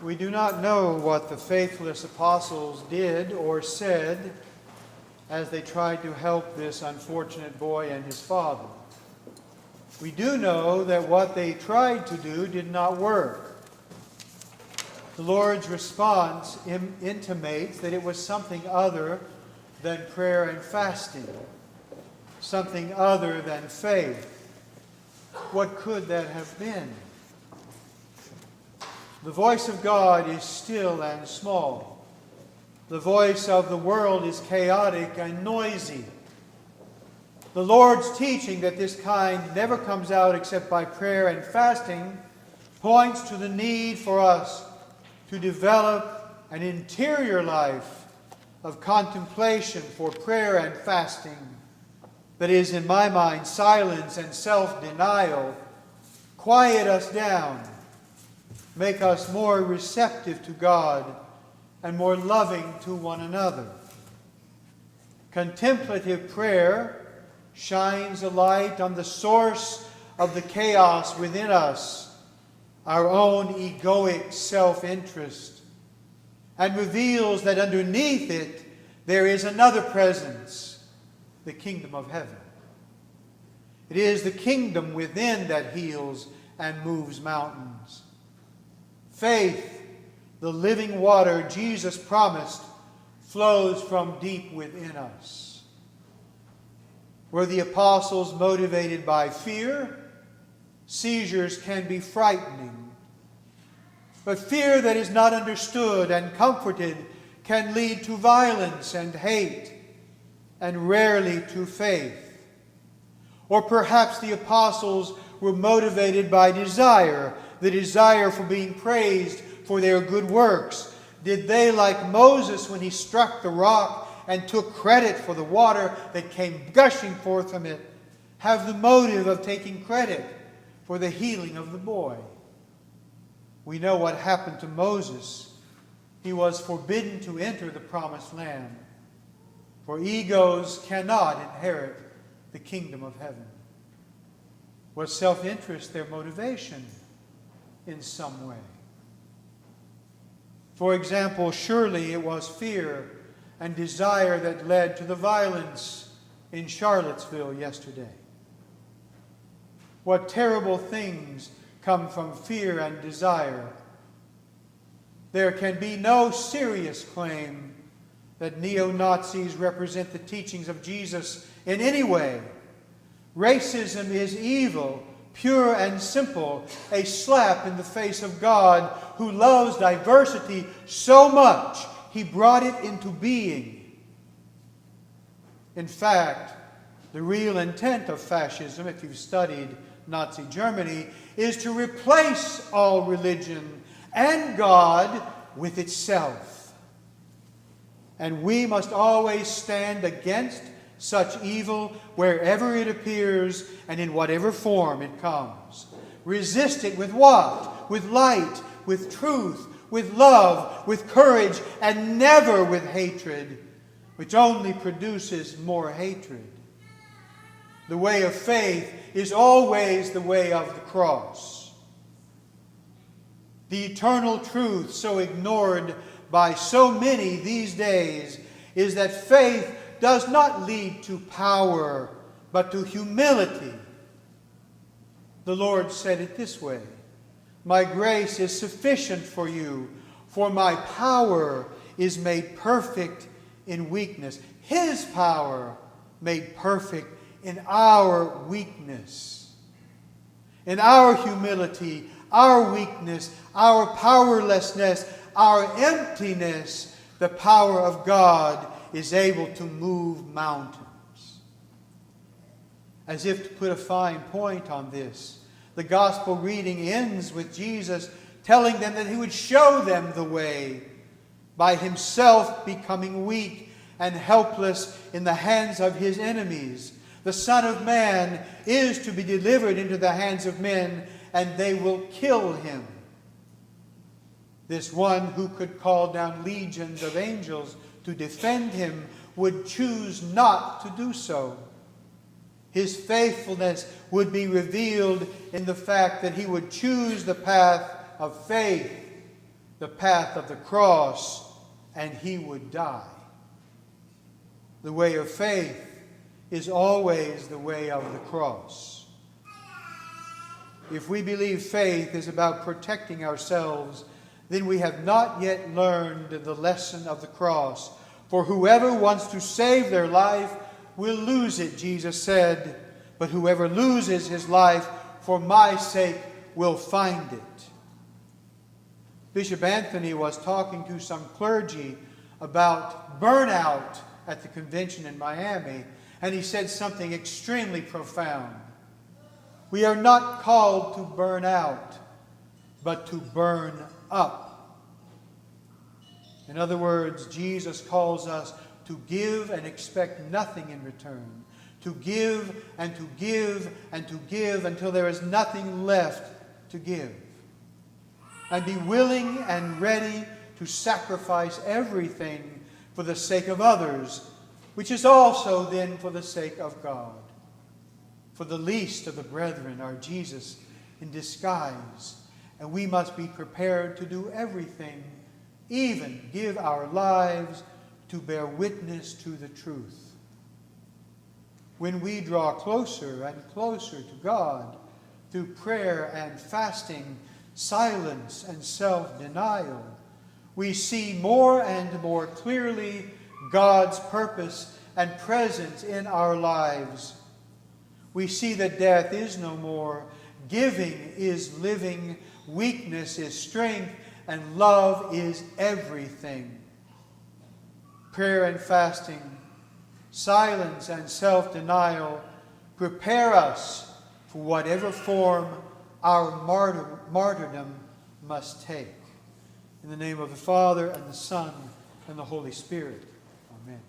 We do not know what the faithless apostles did or said as they tried to help this unfortunate boy and his father. We do know that what they tried to do did not work. The Lord's response intimates that it was something other than prayer and fasting, something other than faith. What could that have been? The voice of God is still and small. The voice of the world is chaotic and noisy. The Lord's teaching that this kind never comes out except by prayer and fasting points to the need for us to develop an interior life of contemplation for prayer and fasting that is, in my mind, silence and self-denial. Quiet us down. Make us more receptive to God and more loving to one another. Contemplative prayer shines a light on the source of the chaos within us, our own egoic self-interest, and reveals that underneath it there is another presence, the kingdom of heaven. It is the kingdom within that heals and moves mountains. Faith, the living water Jesus promised, flows from deep within us. Were the apostles motivated by fear? Seizures can be frightening. But fear that is not understood and comforted can lead to violence and hate, and rarely to faith. Or perhaps the apostles were motivated by desire, the desire for being praised for their good works. Did they, like Moses when he struck the rock and took credit for the water that came gushing forth from it, have the motive of taking credit for the healing of the boy? We know what happened to Moses. He was forbidden to enter the promised land, for egos cannot inherit the kingdom of heaven. Was self-interest their motivation in some way? For example, surely it was fear and desire that led to the violence in Charlottesville yesterday. What terrible things come from fear and desire. There can be no serious claim that neo-Nazis represent the teachings of Jesus in any way. Racism is evil, pure and simple, a slap in the face of God who loves diversity so much he brought it into being. In fact, the real intent of fascism, if you've studied Nazi Germany, is to replace all religion and God with itself. And we must always stand against such evil wherever it appears and in whatever form it comes. Resist it with what? With light, with truth, with love, with courage, and never with hatred, which only produces more hatred. The way of faith is always the way of the cross. The eternal truth, so ignored by so many these days, is that faith does not lead to power, but to humility. The Lord said it this way: "My grace is sufficient for you, for my power is made perfect in weakness." His power made perfect in our weakness. In our humility, our weakness, our powerlessness, our emptiness, the power of God is able to move mountains. As if to put a fine point on this, the gospel reading ends with Jesus telling them that he would show them the way by himself becoming weak and helpless in the hands of his enemies. The Son of Man is to be delivered into the hands of men, and they will kill him. This one who could call down legions of angels to defend him would choose not to do so. His faithfulness would be revealed in the fact that he would choose the path of faith the path of the cross, and he would die. The way of faith is always the way of the cross. If we believe faith is about protecting ourselves, then we have not yet learned the lesson of the cross. For whoever wants to save their life will lose it, Jesus said, but whoever loses his life for my sake will find it. Bishop Anthony was talking to some clergy about burnout at the convention in Miami, and he said something extremely profound. We are not called to burn out, but to burn up. In other words, Jesus calls us to give and expect nothing in return. To give and to give and to give until there is nothing left to give. And be willing and ready to sacrifice everything for the sake of others, which is also then for the sake of God. For the least of the brethren are Jesus in disguise, and we must be prepared to do everything, even give our lives to bear witness to the truth. When we draw closer and closer to God through prayer and fasting, silence and self-denial, we see more and more clearly God's purpose and presence in our lives. We see that death is no more, giving is living, weakness is strength, and love is everything. Prayer and fasting, silence and self-denial prepare us for whatever form our martyrdom must take. In the name of the Father, and the Son, and the Holy Spirit. Amen.